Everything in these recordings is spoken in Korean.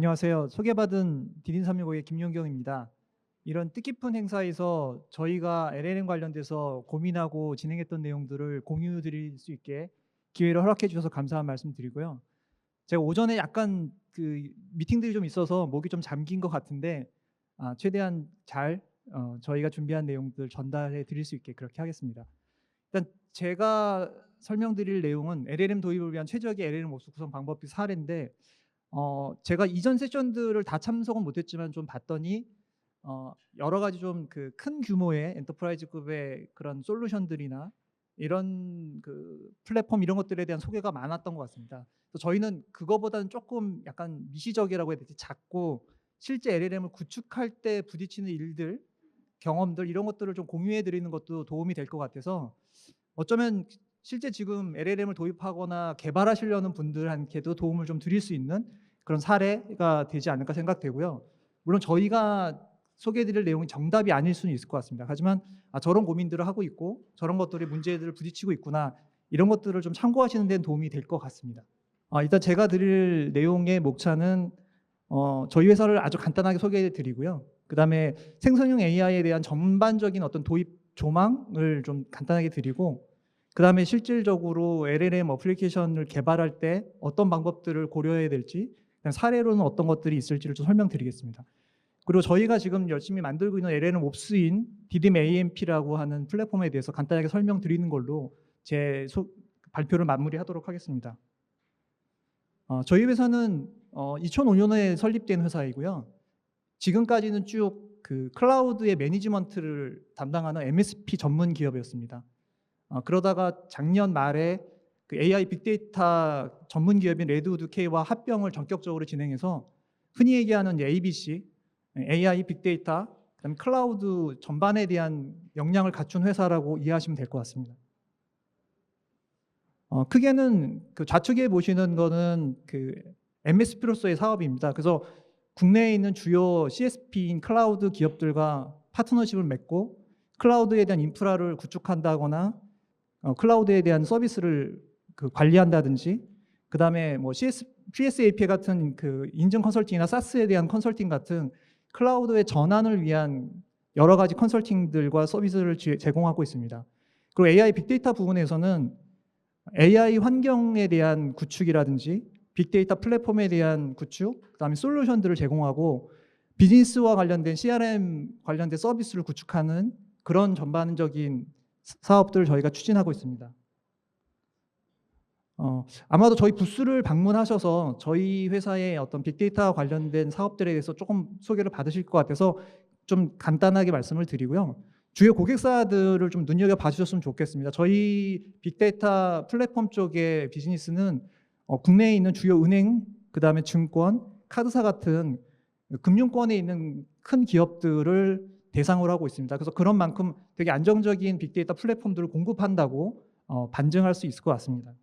안녕하세요. 소개받은 디딘365의 김용경입니다. 이런 뜻깊은 행사에서 저희가 LLM 관련돼서 고민하고 진행했던 내용들을 공유 드릴 수 있게 기회를 허락해 주셔서 감사한 말씀 드리고요. 제가 오전에 약간 미팅들이 좀 있어서 목이 좀 잠긴 것 같은데 최대한 잘 저희가 준비한 내용들 전달해 드릴 수 있게 그렇게 하겠습니다. 일단 제가 설명드릴 내용은 LLM 도입을 위한 최적의 LLM 옵스 구성 방법이 사례인데 제가 이전 세션들을 다 참석은 못했지만 좀 봤더니 여러 가지 좀 큰 규모의 엔터프라이즈급의 그런 솔루션들이나 이런 플랫폼 이런 것들에 대한 소개가 많았던 것 같습니다. 그래서 저희는 그거보다는 조금 약간 미시적이라고 해야 되지, 작고 실제 LLM을 구축할 때 부딪히는 일들, 경험들 이런 것들을 좀 공유해 드리는 것도 도움이 될 것 같아서 어쩌면 실제 지금 LLM을 도입하거나 개발하시려는 분들한테도 도움을 좀 드릴 수 있는 그런 사례가 되지 않을까 생각되고요. 물론 저희가 소개해드릴 내용이 정답이 아닐 수는 있을 것 같습니다. 하지만 저런 고민들을 하고 있고 저런 것들이 문제들을 부딪히고 있구나, 이런 것들을 좀 참고하시는 데는 도움이 될 것 같습니다. 일단 제가 드릴 내용의 목차는 저희 회사를 아주 간단하게 소개해 드리고요. 그 다음에 생성형 AI에 대한 전반적인 어떤 도입 조망을 좀 간단하게 드리고, 그 다음에 실질적으로 LLM 어플리케이션을 개발할 때 어떤 방법들을 고려해야 될지, 사례로는 어떤 것들이 있을지를 좀 설명드리겠습니다. 그리고 저희가 지금 열심히 만들고 있는 LLM 옵스인 디딤 AMP라고 하는 플랫폼에 대해서 간단하게 설명드리는 걸로 제 발표를 마무리하도록 하겠습니다. 저희 회사는 2005년에 설립된 회사이고요. 지금까지는 쭉 클라우드의 매니지먼트를 담당하는 MSP 전문 기업이었습니다. 그러다가 작년 말에 AI 빅데이터 전문 기업인 레드우드 K와 합병을 전격적으로 진행해서 흔히 얘기하는 ABC, AI 빅데이터, 그다음에 클라우드 전반에 대한 역량을 갖춘 회사라고 이해하시면 될 것 같습니다. 크게는 좌측에 보시는 거는 MSP로서의 사업입니다. 그래서 국내에 있는 주요 CSP인 클라우드 기업들과 파트너십을 맺고 클라우드에 대한 인프라를 구축한다거나 클라우드에 대한 서비스를 관리한다든지, 그 다음에 PS API 같은 인증 컨설팅이나 SaaS에 대한 컨설팅 같은 클라우드의 전환을 위한 여러 가지 컨설팅들과 서비스를 제공하고 있습니다. 그리고 AI 빅데이터 부분에서는 AI 환경에 대한 구축이라든지 빅데이터 플랫폼에 대한 구축, 그 다음에 솔루션들을 제공하고 비즈니스와 관련된 CRM 관련된 서비스를 구축하는 그런 전반적인 사업들을 저희가 추진하고 있습니다. 아마도 저희 부스를 방문하셔서 저희 회사의 어떤 빅데이터와 관련된 사업들에 대해서 조금 소개를 받으실 것 같아서 좀 간단하게 말씀을 드리고요. 주요 고객사들을 좀 눈여겨봐 주셨으면 좋겠습니다. 저희 빅데이터 플랫폼 쪽의 비즈니스는 국내에 있는 주요 은행, 그 다음에 증권, 카드사 같은 금융권에 있는 큰 기업들을 대상으로 하고 있습니다. 그래서 그런 만큼 되게 안정적인 빅데이터 플랫폼들을 공급한다고 반증할 수 있을 것 같습니다.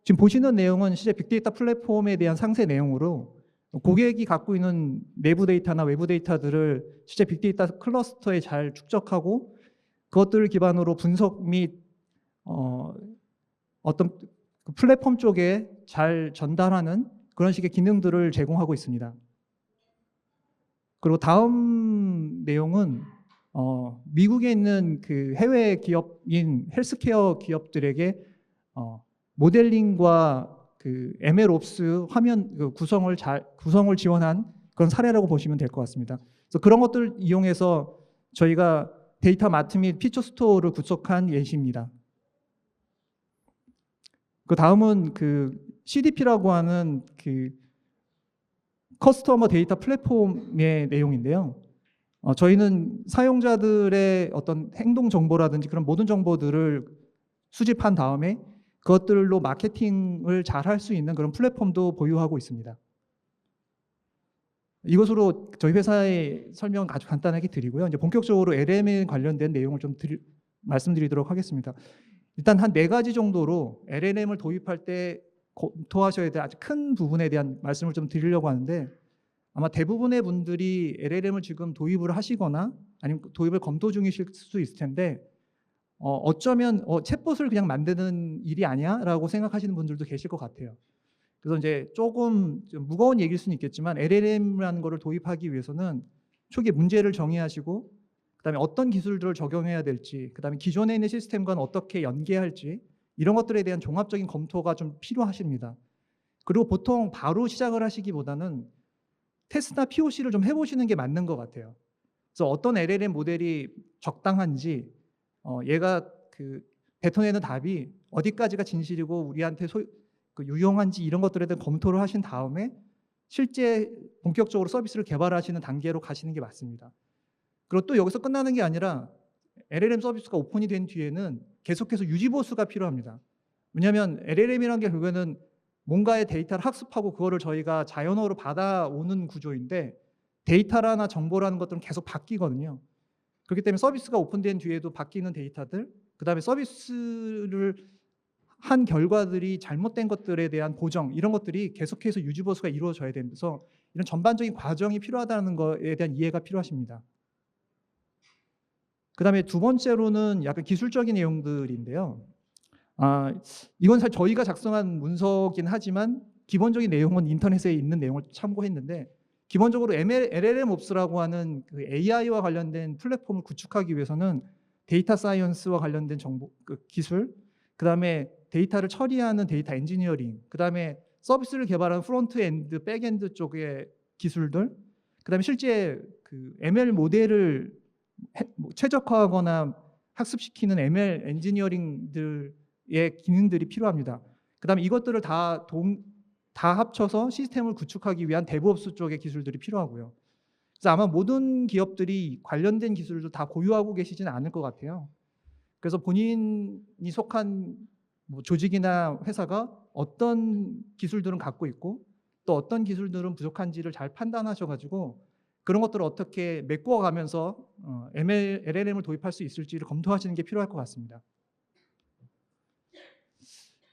지금 보시는 내용은 실제 빅데이터 플랫폼에 대한 상세 내용으로 고객이 갖고 있는 내부 데이터나 외부 데이터들을 실제 빅데이터 클러스터에 잘 축적하고 그것들을 기반으로 분석 및 어떤 플랫폼 쪽에 잘 전달하는 그런 식의 기능들을 제공하고 있습니다. 그리고 다음 내용은 미국에 있는 해외 기업인 헬스케어 기업들에게 모델링과 MLOps 화면 구성을 지원한 그런 사례라고 보시면 될 것 같습니다. 그래서 그런 것들을 이용해서 저희가 데이터 마트 및 피처 스토어를 구축한 예시입니다. 그 다음은 CDP라고 하는 커스터머 데이터 플랫폼의 내용인데요. 저희는 사용자들의 어떤 행동 정보라든지 그런 모든 정보들을 수집한 다음에 그것들로 마케팅을 잘 할 수 있는 그런 플랫폼도 보유하고 있습니다. 이것으로 저희 회사의 설명을 아주 간단하게 드리고요. 이제 본격적으로 LLM에 관련된 내용을 좀 말씀드리도록 하겠습니다. 일단 한 4가지 정도로 LLM을 도입할 때 검토하셔야 될 아주 큰 부분에 대한 말씀을 좀 드리려고 하는데, 아마 대부분의 분들이 LLM을 지금 도입을 하시거나 아니면 도입을 검토 중이실 수 있을 텐데 어쩌면 챗봇을 그냥 만드는 일이 아니야? 라고 생각하시는 분들도 계실 것 같아요. 그래서 이제 조금 좀 무거운 얘기일 수는 있겠지만 LLM이라는 거를 도입하기 위해서는 초기에 문제를 정의하시고 그다음에 어떤 기술들을 적용해야 될지, 그다음에 기존에 있는 시스템과는 어떻게 연계할지 이런 것들에 대한 종합적인 검토가 좀 필요하십니다. 그리고 보통 바로 시작을 하시기보다는 테스트나 POC를 좀 해보시는 게 맞는 것 같아요. 그래서 어떤 LLM 모델이 적당한지, 얘가 그 뱉어내는 답이 어디까지가 진실이고 우리한테 유용한지 이런 것들에 대한 검토를 하신 다음에 실제 본격적으로 서비스를 개발하시는 단계로 가시는 게 맞습니다. 그리고 또 여기서 끝나는 게 아니라 LLM 서비스가 오픈이 된 뒤에는 계속해서 유지보수가 필요합니다. 왜냐하면 LLM이라는 게 결국에는 뭔가의 데이터를 학습하고 그거를 저희가 자연어로 받아오는 구조인데 데이터라나 정보라는 것들은 계속 바뀌거든요. 그렇기 때문에 서비스가 오픈된 뒤에도 바뀌는 데이터들, 그다음에 서비스를 한 결과들이 잘못된 것들에 대한 보정, 이런 것들이 계속해서 유지보수가 이루어져야 되면서 이런 전반적인 과정이 필요하다는 것에 대한 이해가 필요하십니다. 그다음에 두 번째로는 약간 기술적인 내용들인데요. 이건 사실 저희가 작성한 문서긴 하지만 기본적인 내용은 인터넷에 있는 내용을 참고했는데, 기본적으로 LLMOps라고 하는 그 AI와 관련된 플랫폼을 구축하기 위해서는 데이터 사이언스와 관련된 정보, 그 기술, 그다음에 데이터를 처리하는 데이터 엔지니어링, 그다음에 서비스를 개발하는 프론트 엔드, 백 엔드 쪽의 기술들, 그다음에 실제 그 ML 모델을 최적화하거나 학습시키는 ML 엔지니어링들의 기능들이 필요합니다. 그다음에 이것들을 다 합쳐서 시스템을 구축하기 위한 데브옵스 쪽의 기술들이 필요하고요. 그래서 아마 모든 기업들이 관련된 기술도 다 보유하고 계시지는 않을 것 같아요. 그래서 본인이 속한 조직이나 회사가 어떤 기술들은 갖고 있고 또 어떤 기술들은 부족한지를 잘 판단하셔가지고 그런 것들을 어떻게 메꿔가면서 LLM을 도입할 수 있을지를 검토하시는 게 필요할 것 같습니다.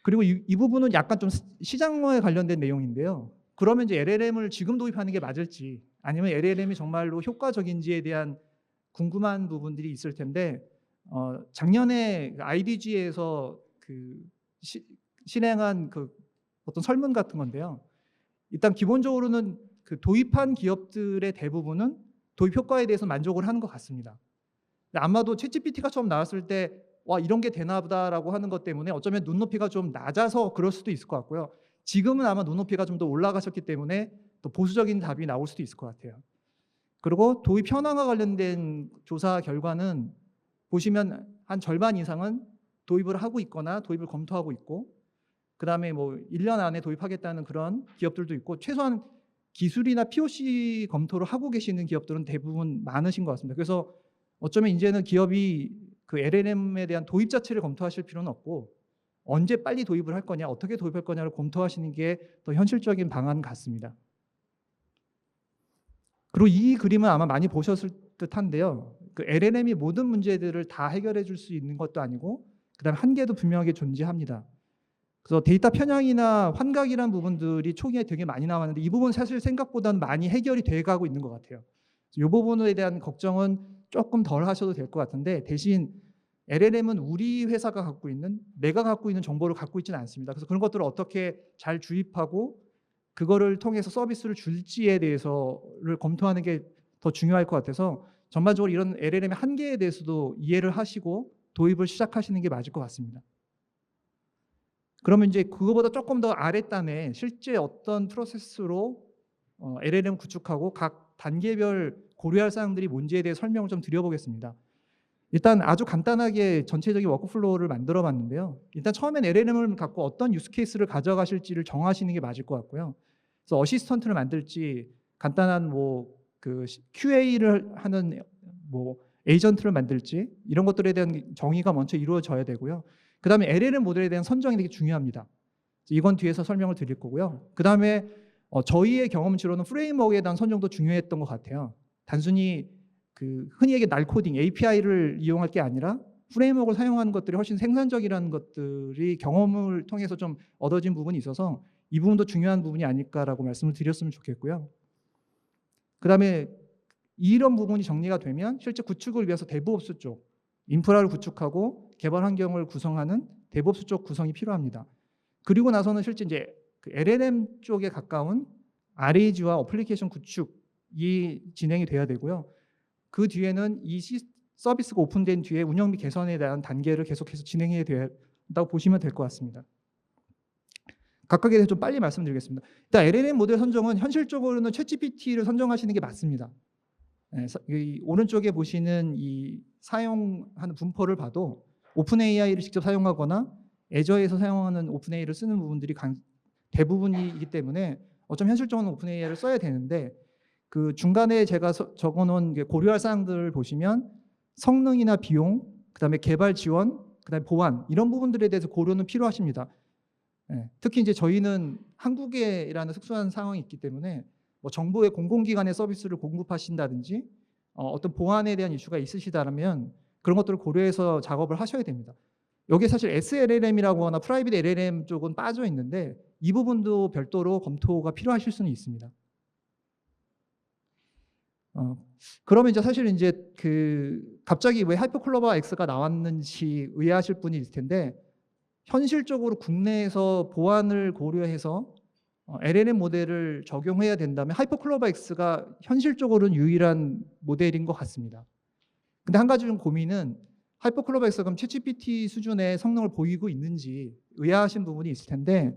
그리고 이 부분은 약간 좀 시장화에 관련된 내용인데요. 그러면 이제 LLM을 지금 도입하는 게 맞을지, 아니면 LLM이 정말로 효과적인지에 대한 궁금한 부분들이 있을 텐데, 작년에 IDG에서 실행한 그 어떤 설문 같은 건데요. 일단 기본적으로는 그 도입한 기업들의 대부분은 도입 효과에 대해서 만족을 하는 것 같습니다. 아마도 챗GPT가 처음 나왔을 때 와, 이런 게 되나 보다라고 하는 것 때문에 어쩌면 눈높이가 좀 낮아서 그럴 수도 있을 것 같고요. 지금은 아마 눈높이가 좀 더 올라가셨기 때문에 또 보수적인 답이 나올 수도 있을 것 같아요. 그리고 도입 현황과 관련된 조사 결과는 보시면 한 절반 이상은 도입을 하고 있거나 도입을 검토하고 있고, 그다음에 뭐 1년 안에 도입하겠다는 그런 기업들도 있고, 최소한 기술이나 POC 검토를 하고 계시는 기업들은 대부분 많으신 것 같습니다. 그래서 어쩌면 이제는 기업이 그 LLM에 대한 도입 자체를 검토하실 필요는 없고 언제 빨리 도입을 할 거냐, 어떻게 도입할 거냐를 검토하시는 게 더 현실적인 방안 같습니다. 그리고 이 그림은 아마 많이 보셨을 듯한데요. 그 LLM이 모든 문제들을 다 해결해 줄 수 있는 것도 아니고 그다음에 한계도 분명하게 존재합니다. 그래서 데이터 편향이나 환각이라는 부분들이 초기에 되게 많이 나왔는데 이 부분 사실 생각보다는 많이 해결이 돼가고 있는 것 같아요. 이 부분에 대한 걱정은 조금 덜 하셔도 될 것 같은데, 대신 LLM은 우리 회사가 갖고 있는, 내가 갖고 있는 정보를 갖고 있지는 않습니다. 그래서 그런 것들을 어떻게 잘 주입하고 그거를 통해서 서비스를 줄지에 대해서를 검토하는 게 더 중요할 것 같아서 전반적으로 이런 LLM의 한계에 대해서도 이해를 하시고 도입을 시작하시는 게 맞을 것 같습니다. 그러면 이제 그거보다 조금 더 아랫단에 실제 어떤 프로세스로 LLM 구축하고 각 단계별 고려할 사항들이 뭔지에 대해 설명을 좀 드려보겠습니다. 일단 아주 간단하게 전체적인 워크플로우를 만들어 봤는데요. 일단 처음엔 LLM을 갖고 어떤 유스케이스를 가져가실지를 정하시는 게 맞을 것 같고요. 그래서 어시스턴트를 만들지, 간단한 그 QA를 하는 에이전트를 만들지, 이런 것들에 대한 정의가 먼저 이루어져야 되고요. 그 다음에 LLM 모델에 대한 선정이 되게 중요합니다. 이건 뒤에서 설명을 드릴 거고요. 그 다음에 저희의 경험치로는 프레임워크에 대한 선정도 중요했던 것 같아요. 단순히 그 흔히 얘기하는 날코딩, API를 이용할 게 아니라 프레임워크를 사용하는 것들이 훨씬 생산적이라는 것들이 경험을 통해서 좀 얻어진 부분이 있어서 이 부분도 중요한 부분이 아닐까라고 말씀을 드렸으면 좋겠고요. 그 다음에 이런 부분이 정리가 되면 실제 구축을 위해서 데브옵스 쪽, 인프라를 구축하고 개발 환경을 구성하는 데브옵스 쪽 구성이 필요합니다. 그리고 나서는 실제 이제 그 LLM 쪽에 가까운 RAG와 어플리케이션 구축이 진행이 돼야 되고요. 그 뒤에는 이 서비스가 오픈된 뒤에 운영 및 개선에 대한 단계를 계속해서 진행해야 된다고 보시면 될 것 같습니다. 각각에 대해서 좀 빨리 말씀드리겠습니다. 일단 LLM 모델 선정은 현실적으로는 챗GPT를 선정하시는 게 맞습니다. 이 오른쪽에 보시는 이 사용하는 분포를 봐도 오픈AI를 직접 사용하거나 애저에서 사용하는 오픈AI를 쓰는 부분들이 대부분이기 때문에 어쩜 현실적으로는 오픈AI를 써야 되는데, 그 중간에 제가 적어놓은 고려할 사항들을 보시면 성능이나 비용, 그다음에 개발 지원, 그다음에 보안, 이런 부분들에 대해서 고려는 필요하십니다. 특히 이제 저희는 한국에라는 특수한 상황이 있기 때문에 뭐 정부의 공공기관의 서비스를 공급하신다든지 어떤 보안에 대한 이슈가 있으시다면 그런 것들을 고려해서 작업을 하셔야 됩니다. 여기에 사실 SLLM이라고 하나 프라이빗 LLM 쪽은 빠져 있는데 이 부분도 별도로 검토가 필요하실 수는 있습니다. 그러면 이제 사실 이제 갑자기 왜 하이퍼클로버 X가 나왔는지 의아하실 분이 있을 텐데, 현실적으로 국내에서 보안을 고려해서 LLM 모델을 적용해야 된다면 하이퍼클로버 X가 현실적으로는 유일한 모델인 것 같습니다. 근데 한 가지 좀 고민은 하이퍼클로버 X가 그럼 챗GPT 수준의 성능을 보이고 있는지 의아하신 부분이 있을 텐데,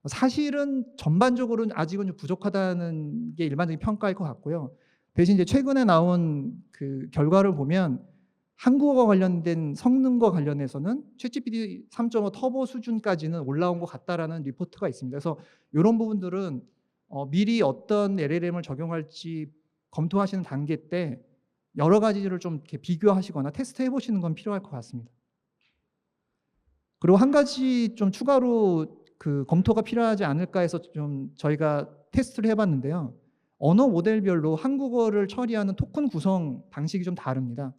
사실은 전반적으로는 아직은 좀 부족하다는 게 일반적인 평가일 것 같고요. 대신 이제 최근에 나온 그 결과를 보면 한국어 관련된 성능과 관련해서는 챗GPT 3.5 터보 수준까지는 올라온 것 같다라는 리포트가 있습니다. 그래서 이런 부분들은 미리 어떤 LLM을 적용할지 검토하시는 단계 때 여러 가지를 좀 이렇게 비교하시거나 테스트 해보시는 건 필요할 것 같습니다. 그리고 한 가지 좀 추가로 검토가 필요하지 않을까 해서 좀 저희가 테스트를 해봤는데요. 언어 모델별로 한국어를 처리하는 토큰 구성 방식이 좀 다릅니다.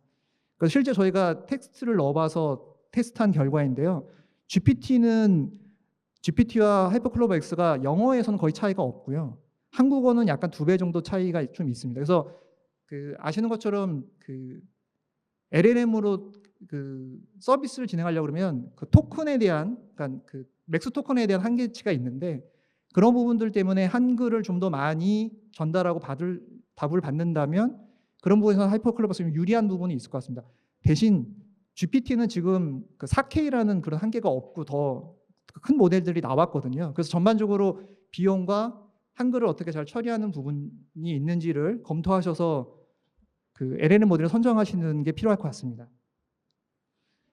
그래서 실제 저희가 텍스트를 넣어봐서 테스트한 결과인데요. GPT와 하이퍼클로버 X가 영어에서는 거의 차이가 없고요. 한국어는 약간 2배 정도 차이가 좀 있습니다. 그래서 아시는 것처럼 LLM으로 서비스를 진행하려고 그러면 토큰에 대한, 그러니까 맥스 토큰에 대한 한계치가 있는데, 그런 부분들 때문에 한글을 좀 더 많이 전달하고 답을 받는다면 그런 부분에서 하이퍼클로버스는 유리한 부분이 있을 것 같습니다. 대신 GPT는 지금 4K라는 그런 한계가 없고 더 큰 모델들이 나왔거든요. 그래서 전반적으로 비용과 한글을 어떻게 잘 처리하는 부분이 있는지를 검토하셔서 LLM 모델을 선정하시는 게 필요할 것 같습니다.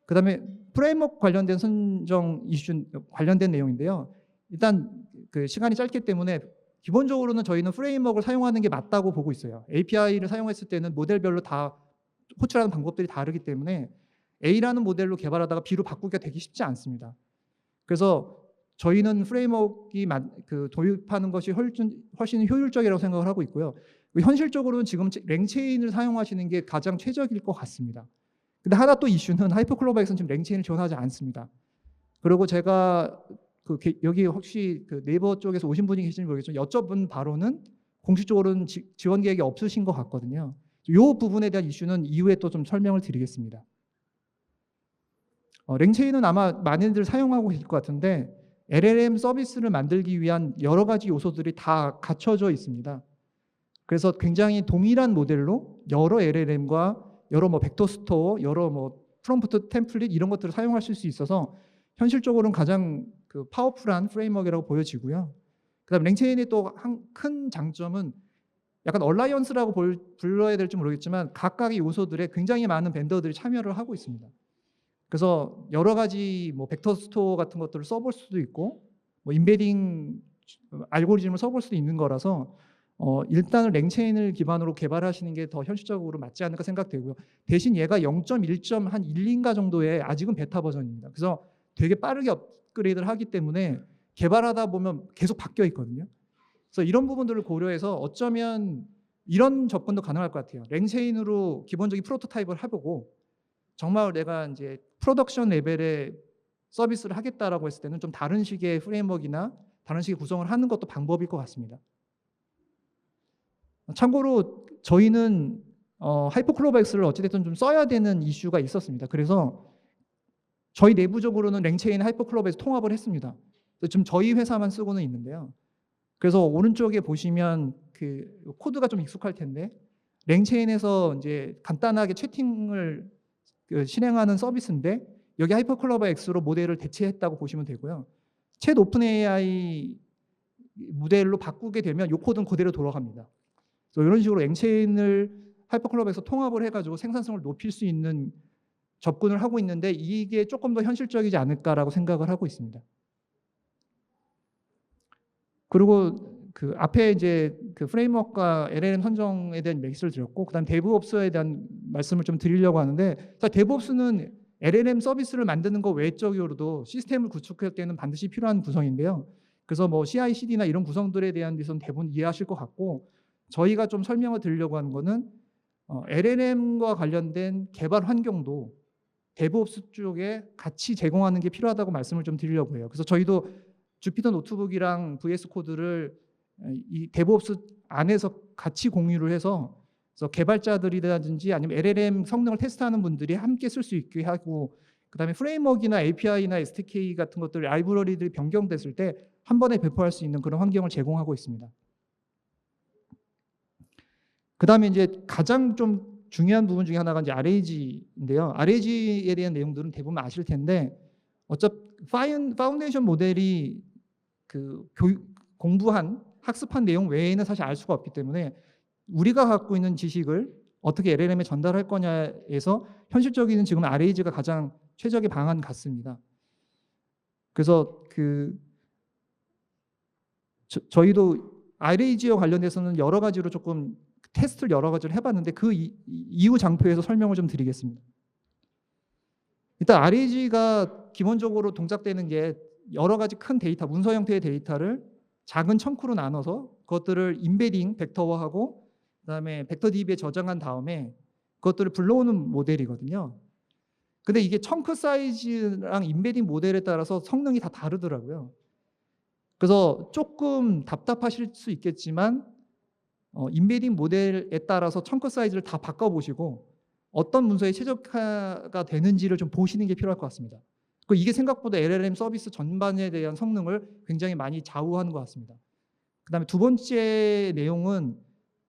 그다음에 프레임워크 관련된 선정 이슈 관련된 내용인데요. 일단 시간이 짧기 때문에 기본적으로는 저희는 프레임워크를 사용하는 게 맞다고 보고 있어요. API를 사용했을 때는 모델별로 다 호출하는 방법들이 다르기 때문에 A라는 모델로 개발하다가 B로 바꾸기가 되게 쉽지 않습니다. 그래서 저희는 프레임워크가 도입하는 것이 훨씬 효율적이라고 생각을 하고 있고요. 현실적으로는 지금 랭체인을 사용하시는 게 가장 최적일 것 같습니다. 근데 하나 또 이슈는 하이퍼클로버 X는 지금 랭체인을 지원하지 않습니다. 그리고 제가 여기 혹시 네이버 쪽에서 오신 분이 계신지 모르겠지만 여쭤본 바로는 공식적으로는 지원 계획이 없으신 것 같거든요. 이 부분에 대한 이슈는 이후에 또 좀 설명을 드리겠습니다. 랭체인은 아마 많이들 사용하고 계실 것 같은데 LLM 서비스를 만들기 위한 여러 가지 요소들이 다 갖춰져 있습니다. 그래서 굉장히 동일한 모델로 여러 LLM과 여러 벡터 스토어, 여러 프롬프트 템플릿 이런 것들을 사용하실 수 있어서 현실적으로는 가장 파워풀한 프레임워크라고 보여지고요. 그다음 랭체인의 또 큰 장점은 약간 얼라이언스라고 불러야 될지 모르겠지만 각각의 요소들에 굉장히 많은 벤더들이 참여를 하고 있습니다. 그래서 여러 가지 벡터 스토어 같은 것들을 써볼 수도 있고 인베딩 알고리즘을 써볼 수도 있는 거라서 일단은 랭체인을 기반으로 개발하시는 게 더 현실적으로 맞지 않을까 생각되고요. 대신 얘가 0.1.12인가 정도의 아직은 베타 버전입니다. 그래서 되게 빠르게 업그레이드를 하기 때문에 개발하다 보면 계속 바뀌어 있거든요. 그래서 이런 부분들을 고려해서 어쩌면 이런 접근도 가능할 것 같아요. 랭체인으로 기본적인 프로토타입을 해보고 정말 내가 이제 프로덕션 레벨의 서비스를 하겠다라고 했을 때는 좀 다른 식의 프레임워크나 다른 식의 구성을 하는 것도 방법일 것 같습니다. 참고로 저희는 하이퍼클로버 X를 어찌됐든 좀 써야 되는 이슈가 있었습니다. 그래서 저희 내부적으로는 랭체인 하이퍼클로버 X 통합을 했습니다. 지금 저희 회사만 쓰고는 있는데요. 그래서 오른쪽에 보시면 그 코드가 좀 익숙할 텐데 랭체인에서 이제 간단하게 채팅을 실행하는 서비스인데 여기 하이퍼클로버 X로 모델을 대체했다고 보시면 되고요. 챗 오픈 AI 모델로 바꾸게 되면 이 코드는 그대로 돌아갑니다. 그래서 이런 식으로 랭체인을 하이퍼클로버에서 통합을 해가지고 생산성을 높일 수 있는 접근을 하고 있는데 이게 조금 더 현실적이지 않을까라고 생각을 하고 있습니다. 그리고 그 앞에 이제 그 프레임워크와 LLM 선정에 대한 얘기를 드렸고, 그다음 데브옵스에 대한 말씀을 좀 드리려고 하는데, 데브옵스는 LLM 서비스를 만드는 거 외적으로도 시스템을 구축할 때는 반드시 필요한 구성인데요. 그래서 뭐 CI/CD나 이런 구성들에 대한 데서는 대부분 이해하실 것 같고, 저희가 좀 설명을 드리려고 하는 거는 LLM과 관련된 개발 환경도 데브옵스 쪽에 같이 제공하는 게 필요하다고 말씀을 좀 드리려고 해요. 그래서 저희도 주피터 노트북이랑 VS 코드를 이 데브옵스 안에서 같이 공유를 해서 그래서 개발자들이라든지 아니면 LLM 성능을 테스트하는 분들이 함께 쓸 수 있게 하고, 그다음에 프레임워크나 API나 SDK 같은 것들 라이브러리들이 변경됐을 때 한 번에 배포할 수 있는 그런 환경을 제공하고 있습니다. 그다음에 이제 가장 좀 중요한 부분 중에 하나가 이제 RAG인데요. RAG에 대한 내용들은 대부분 아실 텐데 어차피 파운데이션 모델이 그 공부한 학습한 내용 외에는 사실 알 수가 없기 때문에 우리가 갖고 있는 지식을 어떻게 LLM에 전달할 거냐에서 현실적인 지금 RAG가 가장 최적의 방안 같습니다. 그래서 저희도 RAG와 관련돼서는 여러 가지로 조금 테스트를 여러 가지를 해봤는데 그 이후 장표에서 설명을 좀 드리겠습니다. 일단 RAG가 기본적으로 동작되는 게 여러 가지 큰 데이터, 문서 형태의 데이터를 작은 청크로 나눠서 그것들을 인베딩, 벡터화하고 그다음에 벡터DB에 저장한 다음에 그것들을 불러오는 모델이거든요. 근데 이게 청크 사이즈랑 인베딩 모델에 따라서 성능이 다 다르더라고요. 그래서 조금 답답하실 수 있겠지만 인베딩 모델에 따라서 청크 사이즈를 다 바꿔보시고 어떤 문서에 최적화가 되는지를 좀 보시는 게 필요할 것 같습니다. 이게 생각보다 LLM 서비스 전반에 대한 성능을 굉장히 많이 좌우하는 것 같습니다. 그다음에 두 번째 내용은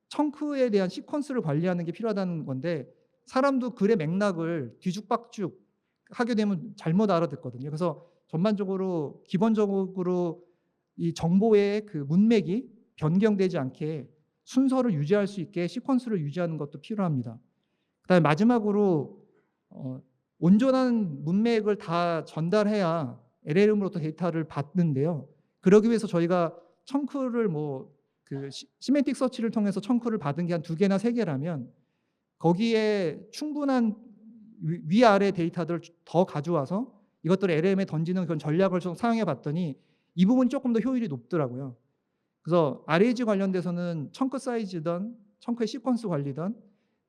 청크에 대한 시퀀스를 관리하는 게 필요하다는 건데 사람도 글의 맥락을 뒤죽박죽 하게 되면 잘못 알아듣거든요. 그래서 전반적으로 기본적으로 이 정보의 그 문맥이 변경되지 않게 순서를 유지할 수 있게 시퀀스를 유지하는 것도 필요합니다. 그다음에 마지막으로 온전한 문맥을 다 전달해야 LLM으로부터 데이터를 받는데요. 그러기 위해서 저희가 청크를 시멘틱 서치를 통해서 청크를 받은 게 한 2개나 3개라면 거기에 충분한 위아래 데이터들을 더 가져와서 이것들을 LLM에 던지는 그런 전략을 좀 사용해 봤더니 이 부분이 조금 더 효율이 높더라고요. 그래서 RAG 관련돼서는 청크 사이즈든 청크의 시퀀스 관리든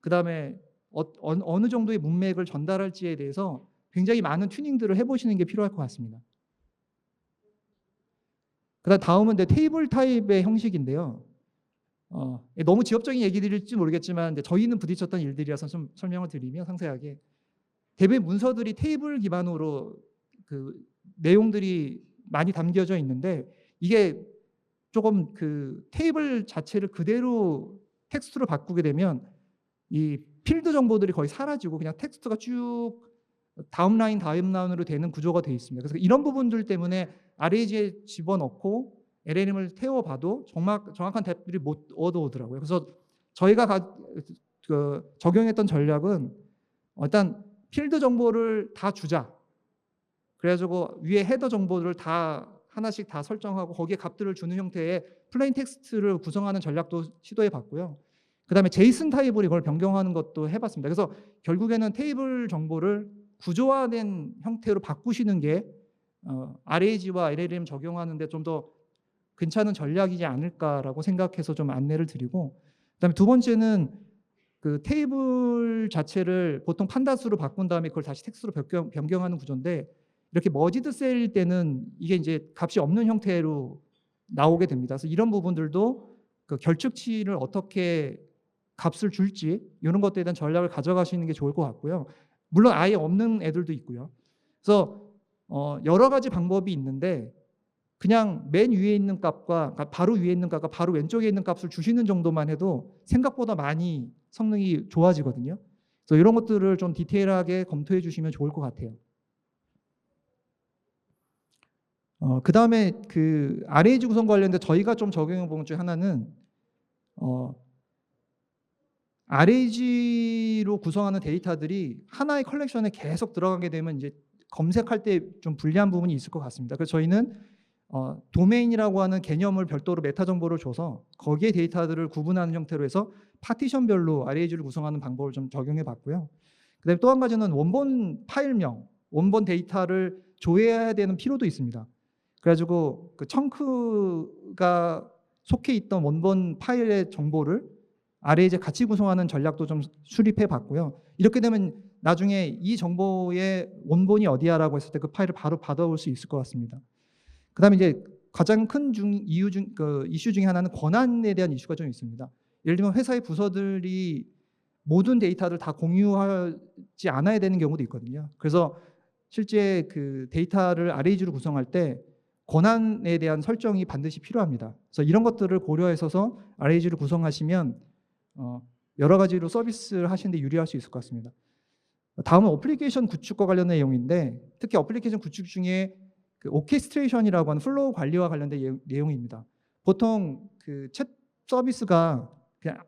그다음에 어느 정도의 문맥을 전달할지에 대해서 굉장히 많은 튜닝들을 해보시는 게 필요할 것 같습니다. 다음은 테이블 타입의 형식인데요. 너무 지엽적인 얘기들일지 모르겠지만 저희는 부딪혔던 일들이라서 좀 설명을 드리면 상세하게 대부분 문서들이 테이블 기반으로 그 내용들이 많이 담겨져 있는데 이게 조금 그 테이블 자체를 그대로 텍스트로 바꾸게 되면 이 필드 정보들이 거의 사라지고 그냥 텍스트가 쭉 다음 라인으로 되는 구조가 되어 있습니다. 그래서 이런 부분들 때문에 RAG에 집어넣고 LLM을 태워봐도 정확한 답들이 못 얻어오더라고요. 그래서 저희가 적용했던 전략은 일단 필드 정보를 다 주자. 그래가지고 위에 헤더 정보를 다 하나씩 다 설정하고 거기에 값들을 주는 형태의 플레인 텍스트를 구성하는 전략도 시도해봤고요. 그다음에 제이슨 타입으로 이걸 변경하는 것도 해봤습니다. 그래서 결국에는 테이블 정보를 구조화된 형태로 바꾸시는 게 RAG와 LLM 적용하는데 좀 더 괜찮은 전략이지 않을까라고 생각해서 좀 안내를 드리고, 그다음에 두 번째는 그 테이블 자체를 보통 판다스로 바꾼 다음에 그걸 다시 텍스트로 변경하는 구조인데 이렇게 머지드 셀일 때는 이게 이제 값이 없는 형태로 나오게 됩니다. 그래서 이런 부분들도 그 결축치를 어떻게 값을 줄지 이런 것들에 대한 전략을 가져가시는 게 좋을 것 같고요. 물론 아예 없는 애들도 있고요. 그래서 여러 가지 방법이 있는데 그냥 맨 위에 있는 값과 그러니까 바로 위에 있는 값과 바로 왼쪽에 있는 값을 주시는 정도만 해도 생각보다 많이 성능이 좋아지거든요. 그래서 이런 것들을 좀 디테일하게 검토해 주시면 좋을 것 같아요. 그다음에 그 RAG 구성 관련된 저희가 좀 적용해 본 것 중에 하나는 RAG로 구성하는 데이터들이 하나의 컬렉션에 계속 들어가게 되면 이제 검색할 때 좀 불리한 부분이 있을 것 같습니다. 그래서 저희는 도메인이라고 하는 개념을 별도로 메타 정보를 줘서 거기에 데이터들을 구분하는 형태로 해서 파티션별로 RAG를 구성하는 방법을 좀 적용해 봤고요. 그다음에 또 한 가지는 원본 파일명, 원본 데이터를 조회해야 되는 필요도 있습니다. 그래가지고 그 청크가 속해 있던 원본 파일의 정보를 RAG에 같이 구성하는 전략도 좀 수립해 봤고요. 이렇게 되면 나중에 이 정보의 원본이 어디야라고 했을 때 그 파일을 바로 받아올 수 있을 것 같습니다. 그다음에 이제 가장 큰 이슈 중에 하나는 권한에 대한 이슈가 좀 있습니다. 예를 들면 회사의 부서들이 모든 데이터를 다 공유하지 않아야 되는 경우도 있거든요. 그래서 실제 그 데이터를 RAG로 구성할 때 권한에 대한 설정이 반드시 필요합니다. 그래서 이런 것들을 고려해서 RAG를 구성하시면 여러 가지로 서비스를 하시는데 유리할 수 있을 것 같습니다. 다음은 어플리케이션 구축과 관련된 내용인데 특히 어플리케이션 구축 중에 그 오케스트레이션이라고 하는 플로우 관리와 관련된 내용입니다. 보통 그 챗 서비스가 그냥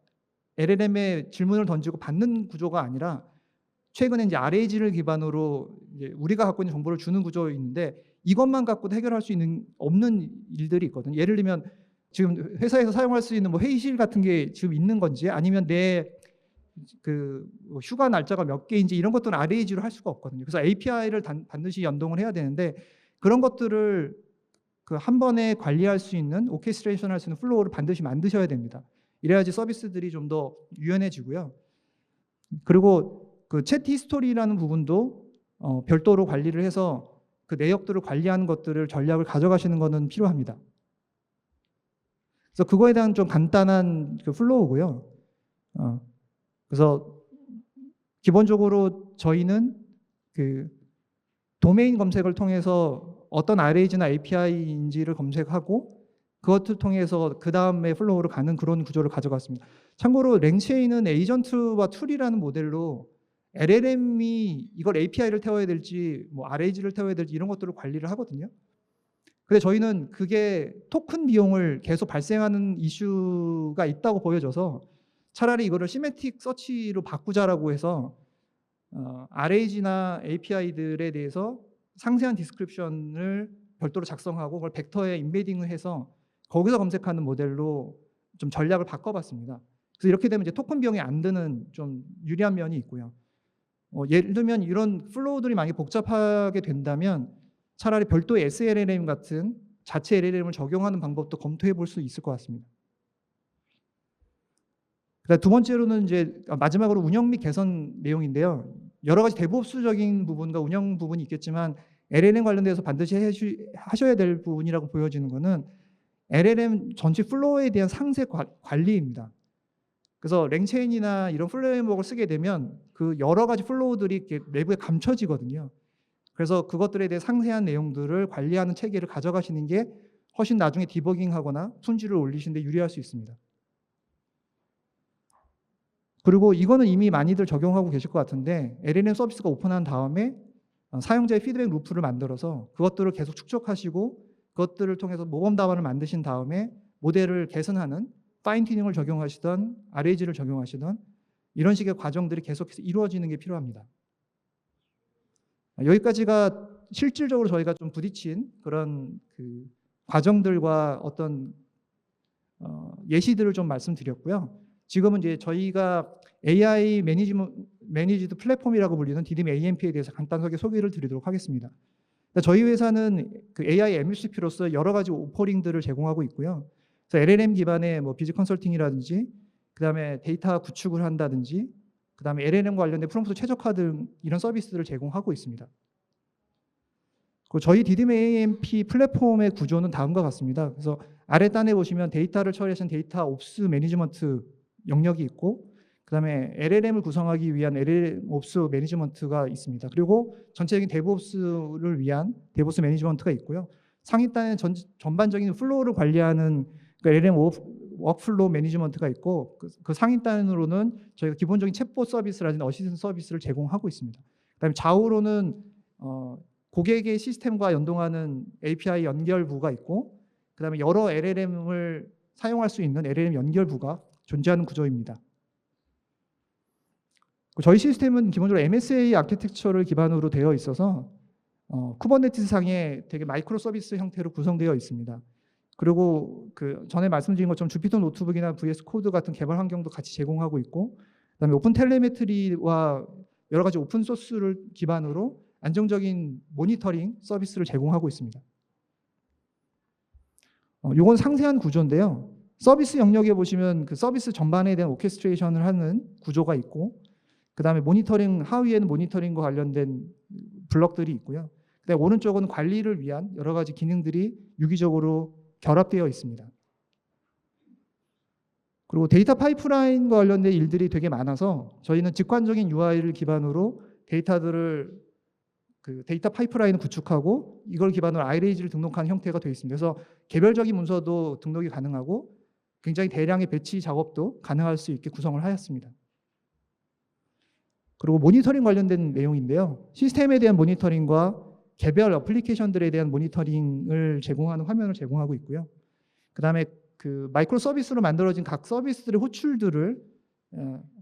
LLM에 질문을 던지고 받는 구조가 아니라 최근에 이제 RAG를 기반으로 이제 우리가 갖고 있는 정보를 주는 구조인데 이것만 갖고도 해결할 수 있는 없는 일들이 있거든요. 예를 들면 지금 회사에서 사용할 수 있는 뭐 회의실 같은 게 지금 있는 건지 아니면 내 그 휴가 날짜가 몇 개인지 이런 것들은 RAG로 할 수가 없거든요. 그래서 API를 반드시 연동을 해야 되는데 그런 것들을 그 한 번에 관리할 수 있는 오케스트레이션 할 수 있는 플로우를 반드시 만드셔야 됩니다. 이래야지 서비스들이 좀 더 유연해지고요. 그리고 그 챗 히스토리라는 부분도 별도로 관리를 해서 그 내역들을 관리하는 것들을 전략을 가져가시는 것은 필요합니다. 그래서 그거에 대한 좀 간단한 그 플로우고요. 그래서 기본적으로 저희는 그 도메인 검색을 통해서 어떤 RAG나 API인지를 검색하고 그것을 통해서 그 다음에 플로우로 가는 그런 구조를 가져갔습니다. 참고로 랭체인은 에이전트와 툴이라는 모델로 LLM이 이걸 API를 태워야 될지 뭐 RAG를 태워야 될지 이런 것들을 관리를 하거든요. 근데 저희는 그게 토큰 비용을 계속 발생하는 이슈가 있다고 보여져서 차라리 이거를 시메틱 서치로 바꾸자라고 해서 RAG나 API들에 대해서 상세한 디스크립션을 별도로 작성하고 그걸 벡터에 인베딩을 해서 거기서 검색하는 모델로 좀 전략을 바꿔봤습니다. 그래서 이렇게 되면 이제 토큰 비용이 안 드는 좀 유리한 면이 있고요. 예를 들면 이런 플로우들이 만약에 복잡하게 된다면 차라리 별도의 SLLM 같은 자체 LLM을 적용하는 방법도 검토해 볼 수 있을 것 같습니다. 두 번째로는 이제 마지막으로 운영 및 개선 내용인데요. 여러 가지 데브옵스적인 부분과 운영 부분이 있겠지만 LLM 관련돼서 반드시 하셔야 될 부분이라고 보여지는 것은 LLM 전체 플로우에 대한 상세 관리입니다. 그래서 랭체인이나 이런 프레임워크를 쓰게 되면 그 여러 가지 플로우들이 이렇게 내부에 감춰지거든요. 그래서 그것들에 대해 상세한 내용들을 관리하는 체계를 가져가시는 게 훨씬 나중에 디버깅하거나 품질을 올리시는 데 유리할 수 있습니다. 그리고 이거는 이미 많이들 적용하고 계실 것 같은데 LLM 서비스가 오픈한 다음에 사용자의 피드백 루프를 만들어서 그것들을 계속 축적하시고 그것들을 통해서 모범 답안을 만드신 다음에 모델을 개선하는 파인 튜닝을 적용하시던 RAG를 적용하시던 이런 식의 과정들이 계속해서 이루어지는 게 필요합니다. 여기까지가 실질적으로 저희가 좀 부딪힌 그런 그 과정들과 어떤 예시들을 좀 말씀드렸고요. 지금은 이제 저희가 AI 매니지드 플랫폼이라고 불리는 디딤 AMP에 대해서 간단하게 소개를 드리도록 하겠습니다. 저희 회사는 그 AI MCP로서 여러 가지 오퍼링들을 제공하고 있고요. 그래서 LLM 기반의 뭐 비즈 컨설팅이라든지, 그다음에 데이터 구축을 한다든지, 그다음에 LLM 관련된 프롬프트 최적화 등 이런 서비스들을 제공하고 있습니다. 저희 디딤 AMP 플랫폼의 구조는 다음과 같습니다. 그래서 아래단에 보시면 데이터를 처리하신 데이터 옵스 매니지먼트 영역이 있고, 그다음에 LLM을 구성하기 위한 LLM 옵스 매니지먼트가 있습니다. 그리고 전체적인 데브옵스를 위한 데브옵스 매니지먼트가 있고요. 상위단의 전반적인 플로우를 관리하는 그 LLM 워크플로우 매니지먼트가 있고 그 상위단으로는 저희가 기본적인 챗봇 서비스라든지 어시스턴트 서비스를 제공하고 있습니다. 그다음에 좌우로는 고객의 시스템과 연동하는 API 연결부가 있고 그다음에 여러 LLM을 사용할 수 있는 LLM 연결부가 존재하는 구조입니다. 저희 시스템은 기본적으로 MSA 아키텍처를 기반으로 되어 있어서 쿠버네티스 상에 되게 마이크로 서비스 형태로 구성되어 있습니다. 그리고 그 전에 말씀드린 것처럼 주피터 노트북이나 VS 코드 같은 개발 환경도 같이 제공하고 있고 그다음에 오픈 텔레메트리와 여러 가지 오픈 소스를 기반으로 안정적인 모니터링 서비스를 제공하고 있습니다. 이건 상세한 구조인데요. 서비스 영역에 보시면 그 서비스 전반에 대한 오케스트레이션을 하는 구조가 있고 그다음에 모니터링 하위에는 모니터링과 관련된 블럭들이 있고요. 그다음에 오른쪽은 관리를 위한 여러 가지 기능들이 유기적으로 결합되어 있습니다. 그리고 데이터 파이프라인과 관련된 일들이 되게 많아서 저희는 직관적인 UI를 기반으로 데이터 파이프라인을 구축하고 이걸 기반으로 아이레이지를 등록한 형태가 되어 있습니다. 그래서 개별적인 문서도 등록이 가능하고 굉장히 대량의 배치 작업도 가능할 수 있게 구성을 하였습니다. 그리고 모니터링 관련된 내용인데요. 시스템에 대한 모니터링과 개별 어플리케이션들에 대한 모니터링을 제공하는 화면을 제공하고 있고요. 그다음에 그 마이크로 서비스로 만들어진 각 서비스들의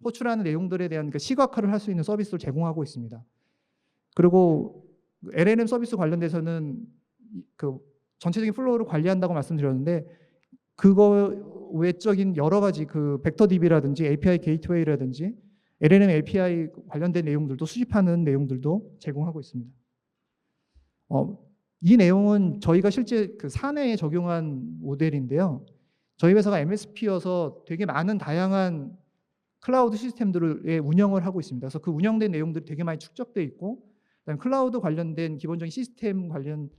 호출하는 내용들에 대한 그 시각화를 할 수 있는 서비스를 제공하고 있습니다. 그리고 LLM 서비스 관련돼서는 그 전체적인 플로우를 관리한다고 말씀드렸는데 그거 외적인 여러 가지 그 벡터DB라든지 API 게이트웨이라든지 LLM API 관련된 내용들도 수집하는 내용들도 제공하고 있습니다. 이 내용은 저희가 실제 그 사내에 적용한 모델인데요. 저희 회사가 MSP여서 되게 많은 다양한 클라우드 시스템들을 운영을 하고 있습니다. 그래서 그 운영된 내용들이 되게 많이 축적돼 있고 그다음에 클라우드 관련된 기본적인 시스템 관련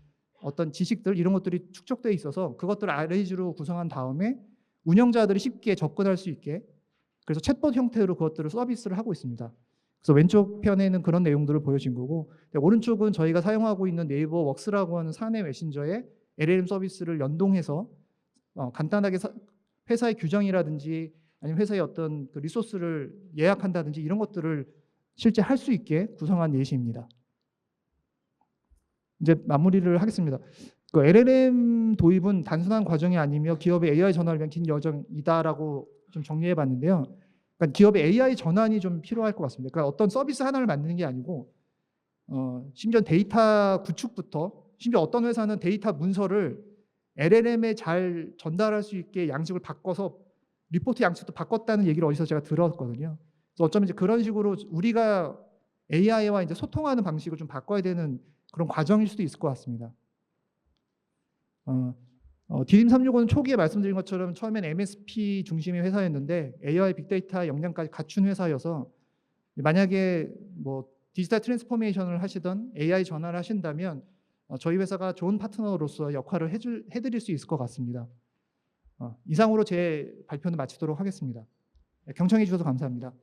어떤 지식들 이런 것들이 축적돼 있어서 그것들을 아레이지로 구성한 다음에 운영자들이 쉽게 접근할 수 있게 그래서 챗봇 형태로 그것들을 서비스를 하고 있습니다. 그래서 왼쪽 편에는 그런 내용들을 보여준 거고 오른쪽은 저희가 사용하고 있는 네이버 웍스라고 하는 사내 메신저에 LLM 서비스를 연동해서 간단하게 회사의 규정이라든지 아니면 회사의 어떤 그 리소스를 예약한다든지 이런 것들을 실제 할 수 있게 구성한 예시입니다. 이제 마무리를 하겠습니다. 그 LLM 도입은 단순한 과정이 아니며 기업의 AI 전환을 위한 긴 여정이다라고 좀 정리해 봤는데요. 그러니까 기업의 AI 전환이 좀 필요할 것 같습니다. 그러니까 어떤 서비스 하나를 만드는 게 아니고 심지어 데이터 구축부터 심지어 어떤 회사는 데이터 문서를 LLM에 잘 전달할 수 있게 양식을 바꿔서 리포트 양식도 바꿨다는 얘기를 어디서 제가 들었거든요. 그래서 어쩌면 이제 그런 식으로 우리가 AI와 이제 소통하는 방식을 좀 바꿔야 되는 그런 과정일 수도 있을 것 같습니다. 디딤365는 초기에 말씀드린 것처럼 처음엔 MSP 중심의 회사였는데 AI 빅데이터 역량까지 갖춘 회사여서 만약에 뭐 디지털 트랜스포메이션을 하시던 AI 전환을 하신다면 저희 회사가 좋은 파트너로서 역할을 해드릴 수 있을 것 같습니다. 이상으로 제 발표는 마치도록 하겠습니다. 경청해 주셔서 감사합니다.